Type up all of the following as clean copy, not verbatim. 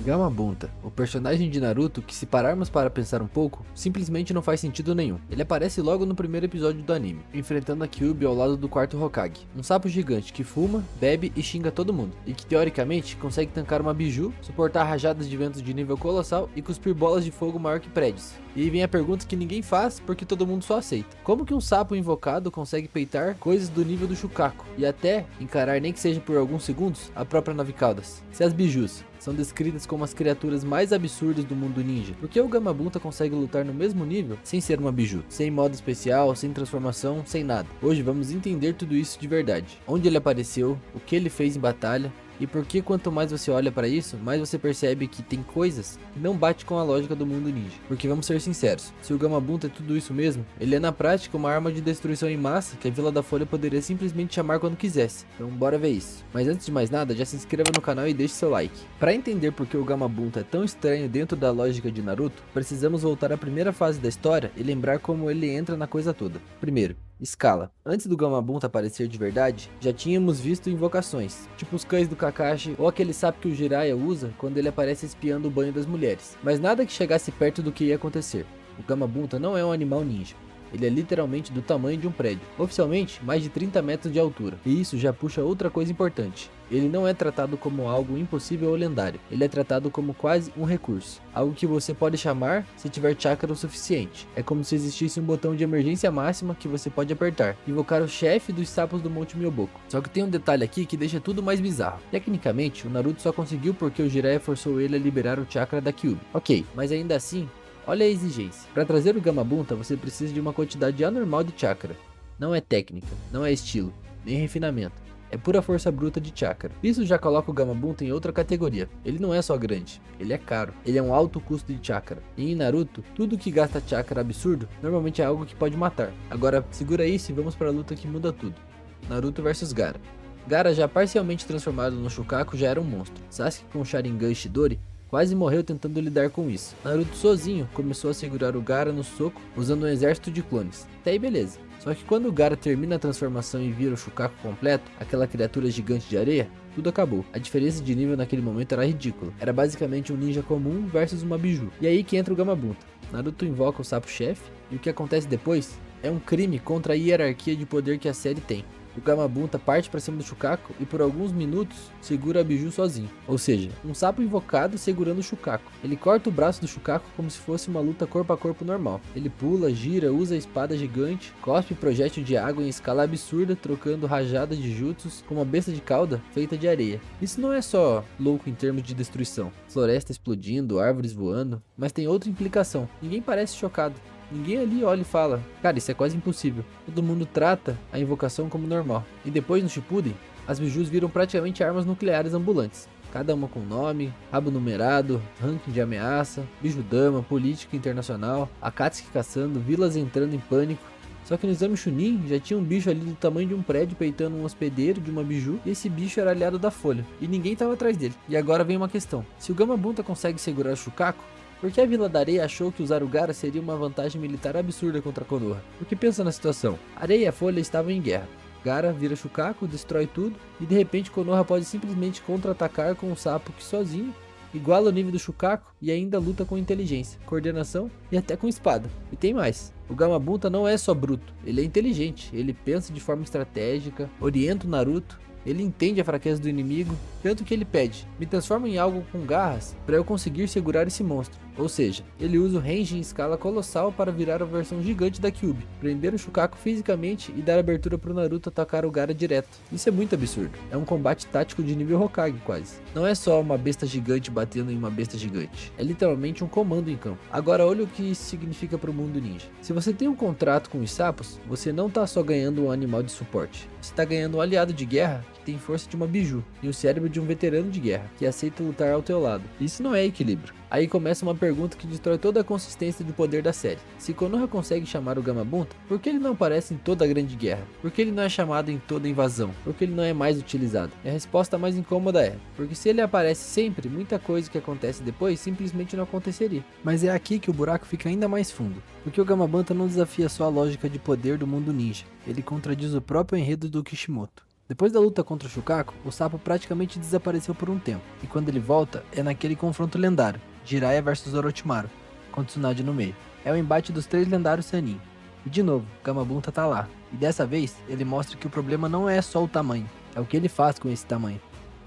Gamabunta, o personagem de Naruto que, se pararmos para pensar um pouco, simplesmente não faz sentido nenhum. Ele aparece logo no primeiro episódio do anime, enfrentando a Kyuubi ao lado do quarto Hokage, um sapo gigante que fuma, bebe e xinga todo mundo, e que teoricamente consegue tancar uma biju, suportar rajadas de ventos de nível colossal e cuspir bolas de fogo maior que prédios. E aí vem a pergunta que ninguém faz porque todo mundo só aceita: como que um sapo invocado consegue peitar coisas do nível do Shukaku e até encarar, nem que seja por alguns segundos, a própria Nove Caudas? Se as bijus são descritas como as criaturas mais absurdas do mundo ninja, por que o Gamabunta consegue lutar no mesmo nível sem ser uma biju? Sem modo especial, sem transformação, sem nada. Hoje vamos entender tudo isso de verdade. Onde ele apareceu, o que ele fez em batalha, e por que quanto mais você olha para isso, mais você percebe que tem coisas que não bate com a lógica do mundo ninja. Porque vamos ser sinceros, se o Gamabunta é tudo isso mesmo, ele é na prática uma arma de destruição em massa que a Vila da Folha poderia simplesmente chamar quando quisesse. Então bora ver isso. Mas antes de mais nada, já se inscreva no canal e deixe seu like. Para entender por que o Gamabunta é tão estranho dentro da lógica de Naruto, precisamos voltar à primeira fase da história e lembrar como ele entra na coisa toda. Primeiro, escala. Antes do Gamabunta aparecer de verdade, já tínhamos visto invocações, tipo os cães do Kakashi ou aquele sapo que o Jiraiya usa quando ele aparece espiando o banho das mulheres. Mas nada que chegasse perto do que ia acontecer. O Gamabunta não é um animal ninja. Ele é literalmente do tamanho de um prédio, oficialmente mais de 30 metros de altura. E isso já puxa outra coisa importante. Ele não é tratado como algo impossível ou lendário, ele é tratado como quase um recurso, algo que você pode chamar se tiver chakra o suficiente. É como se existisse um botão de emergência máxima que você pode apertar, invocar o chefe dos sapos do Monte Myoboku. Só que tem um detalhe aqui que deixa tudo mais bizarro. Tecnicamente, o Naruto só conseguiu porque o Jiraiya forçou ele a liberar o chakra da Kyuubi. Ok, mas ainda assim, olha a exigência. Para trazer o Gamabunta, você precisa de uma quantidade anormal de chakra. Não é técnica, não é estilo, nem refinamento. É pura força bruta de chakra. Isso já coloca o Gamabunta em outra categoria. Ele não é só grande, ele é caro. Ele é um alto custo de chakra. E em Naruto, tudo que gasta chakra absurdo, normalmente é algo que pode matar. Agora, segura isso e vamos para a luta que muda tudo. Naruto vs Gaara. Gaara, já parcialmente transformado no Shukaku, já era um monstro. Sasuke com o Sharingan Shidori quase morreu tentando lidar com isso. Naruto sozinho começou a segurar o Gaara no soco usando um exército de clones. Até aí beleza. Só que quando o Gaara termina a transformação e vira o Shukaku completo, aquela criatura gigante de areia, tudo acabou. A diferença de nível naquele momento era ridícula. Era basicamente um ninja comum versus uma biju. E aí que entra o Gamabunta. Naruto invoca o sapo-chefe e o que acontece depois é um crime contra a hierarquia de poder que a série tem. O Gamabunta parte para cima do Shukaku e por alguns minutos segura a biju sozinho. Ou seja, um sapo invocado segurando o Shukaku. Ele corta o braço do Shukaku como se fosse uma luta corpo a corpo normal. Ele pula, gira, usa a espada gigante, cospe projétil de água em escala absurda, trocando rajadas de jutsus com uma besta de cauda feita de areia. Isso não é só louco em termos de destruição, floresta explodindo, árvores voando, mas tem outra implicação. Ninguém parece chocado. Ninguém ali olha e fala: cara, isso é quase impossível. Todo mundo trata a invocação como normal. E depois no Shippuden, as bijus viram praticamente armas nucleares ambulantes. Cada uma com nome, rabo numerado, ranking de ameaça, bijudama, política internacional, Akatsuki caçando, vilas entrando em pânico. Só que no exame Chunin já tinha um bicho ali do tamanho de um prédio peitando um hospedeiro de uma biju, e esse bicho era aliado da Folha, e ninguém estava atrás dele. E agora vem uma questão: se o Gamabunta consegue segurar o Shukaku, por que a Vila da Areia achou que usar o Gaara seria uma vantagem militar absurda contra Konoha? Porque pensa na situação: Areia e a Folha estavam em guerra. Gaara vira Shukaku, destrói tudo, e de repente Konoha pode simplesmente contra-atacar com um sapo que sozinho iguala o nível do Shukaku e ainda luta com inteligência, coordenação e até com espada. E tem mais: o Gamabunta não é só bruto, ele é inteligente, ele pensa de forma estratégica, orienta o Naruto, ele entende a fraqueza do inimigo, tanto que ele pede: me transforma em algo com garras para eu conseguir segurar esse monstro. Ou seja, ele usa o range em escala colossal para virar a versão gigante da Kyuubi, prender o Shukaku fisicamente e dar abertura para o Naruto atacar o Gaara direto. Isso é muito absurdo. É um combate tático de nível Hokage quase. Não é só uma besta gigante batendo em uma besta gigante. É literalmente um comando em campo. Agora olha o que isso significa para o mundo ninja. Se você tem um contrato com os sapos, você não está só ganhando um animal de suporte. Você está ganhando um aliado de guerra que tem força de uma biju e o cérebro de um veterano de guerra que aceita lutar ao teu lado. Isso não é equilíbrio. Aí começa uma pergunta que destrói toda a consistência do poder da série. Se Konoha consegue chamar o Gamabunta, por que ele não aparece em toda a grande guerra? Por que ele não é chamado em toda a invasão? Por que ele não é mais utilizado? E a resposta mais incômoda é: porque se ele aparece sempre, muita coisa que acontece depois simplesmente não aconteceria. Mas é aqui que o buraco fica ainda mais fundo. Porque o Gamabunta não desafia só a lógica de poder do mundo ninja. Ele contradiz o próprio enredo do Kishimoto. Depois da luta contra o Shukaku, o sapo praticamente desapareceu por um tempo, e quando ele volta é naquele confronto lendário, Jiraiya vs Orochimaru, com Tsunade no meio. É o embate dos 3 lendários Sannin. E de novo, Gamabunta tá lá, e dessa vez ele mostra que o problema não é só o tamanho, é o que ele faz com esse tamanho.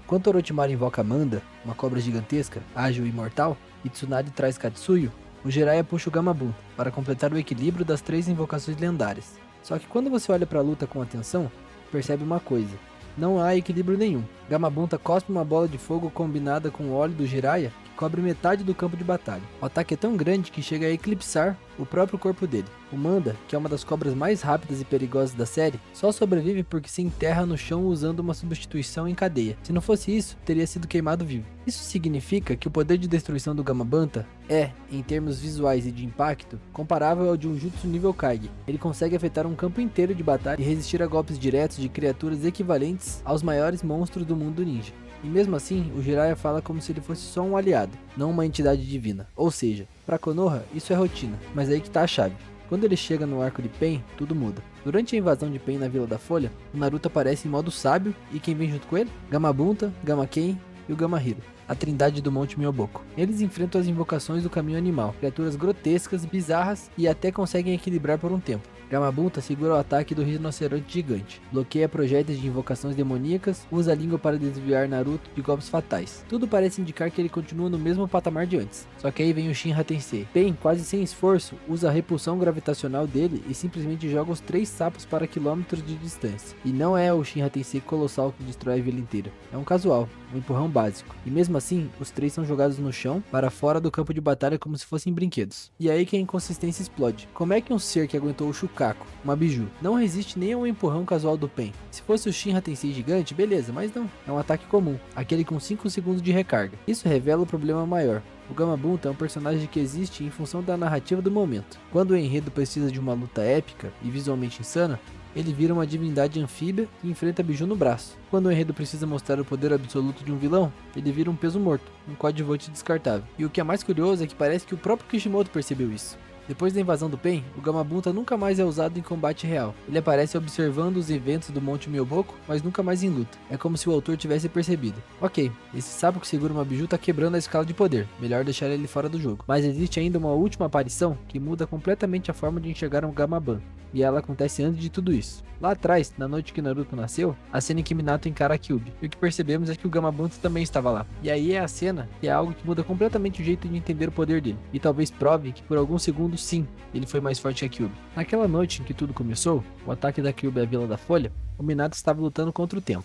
Enquanto Orochimaru invoca Manda, uma cobra gigantesca, ágil e imortal, e Tsunade traz Katsuyu, o Jiraiya puxa o Gamabunta para completar o equilíbrio das 3 invocações lendárias. Só que quando você olha para a luta com atenção, percebe uma coisa: não há equilíbrio nenhum. Gamabunta cospe uma bola de fogo combinada com o óleo do Jiraiya que cobre metade do campo de batalha. O ataque é tão grande que chega a eclipsar o próprio corpo dele. O Manda, que é uma das cobras mais rápidas e perigosas da série, só sobrevive porque se enterra no chão usando uma substituição em cadeia. Se não fosse isso, teria sido queimado vivo. Isso significa que o poder de destruição do Gamabunta é, em termos visuais e de impacto, comparável ao de um Jutsu nível Kage. Ele consegue afetar um campo inteiro de batalha e resistir a golpes diretos de criaturas equivalentes aos maiores monstros do mundo ninja. E mesmo assim, o Jiraiya fala como se ele fosse só um aliado, não uma entidade divina. Ou seja, pra Konoha, isso é rotina, mas aí que tá a chave. Quando ele chega no arco de Pain, tudo muda. Durante a invasão de Pain na Vila da Folha, o Naruto aparece em modo sábio e quem vem junto com ele? Gamabunta, Gamaken e o Gamahiro, a trindade do Monte Myoboku. Eles enfrentam as invocações do caminho animal, criaturas grotescas, bizarras e até conseguem equilibrar por um tempo. Gamabunta segura o ataque do rinoceronte gigante, bloqueia projéteis de invocações demoníacas, usa a língua para desviar Naruto de golpes fatais. Tudo parece indicar que ele continua no mesmo patamar de antes. Só que aí vem o Shinra Tensei. Pain, quase sem esforço, usa a repulsão gravitacional dele e simplesmente joga os 3 sapos para quilômetros de distância. E não é o Shinra Tensei colossal que destrói a vila inteira. É um casual, um empurrão básico. E mesmo assim, os 3 são jogados no chão, para fora do campo de batalha como se fossem brinquedos. E aí que a inconsistência explode. Como é que um ser que aguentou o Shukaku, uma biju, não resiste nem a um empurrão casual do Pain? Se fosse o Shinra Tensei gigante, beleza, mas não. É um ataque comum, aquele com 5 segundos de recarga. Isso revela o problema maior. O Gamabunta é um personagem que existe em função da narrativa do momento. Quando o enredo precisa de uma luta épica e visualmente insana, ele vira uma divindade anfíbia que enfrenta Biju no braço. Quando o enredo precisa mostrar o poder absoluto de um vilão, ele vira um peso morto, um coadjuvante descartável. E o que é mais curioso é que parece que o próprio Kishimoto percebeu isso. Depois da invasão do Pain, o Gamabunta nunca mais é usado em combate real. Ele aparece observando os eventos do Monte Myoboku, mas nunca mais em luta. É como se o autor tivesse percebido: ok, esse sapo que segura uma biju tá quebrando a escala de poder, melhor deixar ele fora do jogo. Mas existe ainda uma última aparição que muda completamente a forma de enxergar um Gamabunta. E ela acontece antes de tudo isso. Lá atrás, na noite que Naruto nasceu, a cena em que Minato encara a Kyuubi. E o que percebemos é que o Gamabunta também estava lá. E aí é a cena que é algo que muda completamente o jeito de entender o poder dele. E talvez prove que por alguns segundos, sim, ele foi mais forte que a Kyuubi. Naquela noite em que tudo começou, o ataque da Kyuubi à Vila da Folha, o Minato estava lutando contra o tempo.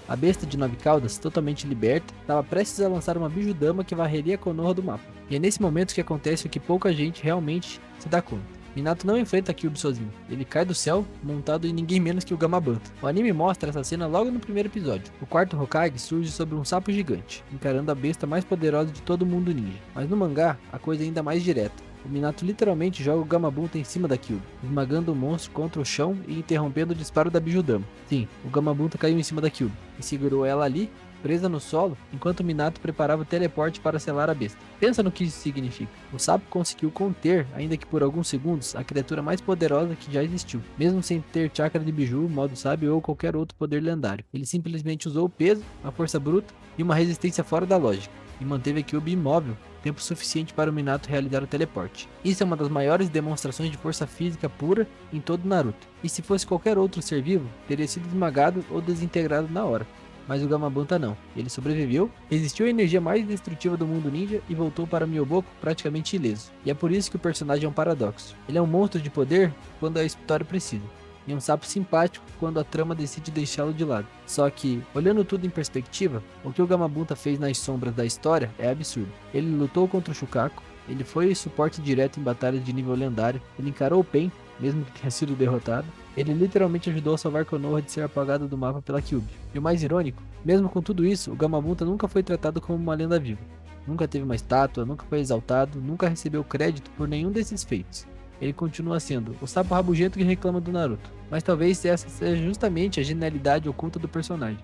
A besta de 9 caudas, totalmente liberta, estava prestes a lançar uma Bijudama que varreria a Konoha do mapa. E é nesse momento que acontece o que pouca gente realmente se dá conta. Minato não enfrenta a Kyuubi sozinho, ele cai do céu, montado em ninguém menos que o Gamabunta. O anime mostra essa cena logo no primeiro episódio. O quarto Hokage surge sobre um sapo gigante, encarando a besta mais poderosa de todo o mundo ninja. Mas no mangá, a coisa é ainda mais direta. O Minato literalmente joga o Gamabunta em cima da Kyuubi, esmagando o monstro contra o chão e interrompendo o disparo da Bijudama. Sim, o Gamabunta caiu em cima da Kyuubi e segurou ela ali, presa no solo, enquanto o Minato preparava o teleporte para selar a besta. Pensa no que isso significa. O sapo conseguiu conter, ainda que por alguns segundos, a criatura mais poderosa que já existiu, mesmo sem ter chakra de biju, modo sábio ou qualquer outro poder lendário. Ele simplesmente usou o peso, a força bruta e uma resistência fora da lógica, e manteve a Kyuubi imóvel, tempo suficiente para o Minato realizar o teleporte. Isso é uma das maiores demonstrações de força física pura em todo Naruto, e se fosse qualquer outro ser vivo, teria sido esmagado ou desintegrado na hora. Mas o Gamabunta não. Ele sobreviveu, resistiu à energia mais destrutiva do mundo ninja e voltou para Myoboku praticamente ileso. E é por isso que o personagem é um paradoxo. Ele é um monstro de poder quando a história precisa, e um sapo simpático quando a trama decide deixá-lo de lado. Só que, olhando tudo em perspectiva, o que o Gamabunta fez nas sombras da história é absurdo. Ele lutou contra o Shukaku, ele foi suporte direto em batalhas de nível lendário, ele encarou o Pain, mesmo que tenha sido derrotado. Ele literalmente ajudou a salvar Konoha de ser apagado do mapa pela Kyuubi. E o mais irônico, mesmo com tudo isso, o Gamabunta nunca foi tratado como uma lenda viva. Nunca teve uma estátua, nunca foi exaltado, nunca recebeu crédito por nenhum desses feitos. Ele continua sendo o sapo rabugento que reclama do Naruto. Mas talvez essa seja justamente a genialidade oculta do personagem.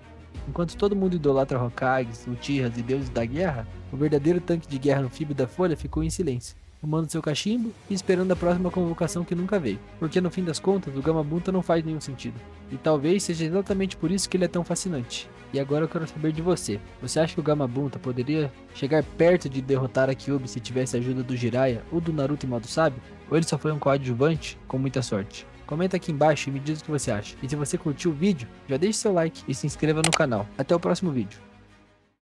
Enquanto todo mundo idolatra Hokages, Uchihas e deuses da guerra, o verdadeiro tanque de guerra anfíbio da Folha ficou em silêncio. fumando seu cachimbo e esperando a próxima convocação que nunca veio. Porque no fim das contas, o Gamabunta não faz nenhum sentido. E talvez seja exatamente por isso que ele é tão fascinante. E agora eu quero saber de você. Você acha que o Gamabunta poderia chegar perto de derrotar a Kyuubi se tivesse a ajuda do Jiraiya ou do Naruto em modo sábio? Ou ele só foi um coadjuvante com muita sorte? Comenta aqui embaixo e me diz o que você acha. E se você curtiu o vídeo, já deixe seu like e se inscreva no canal. Até o próximo vídeo.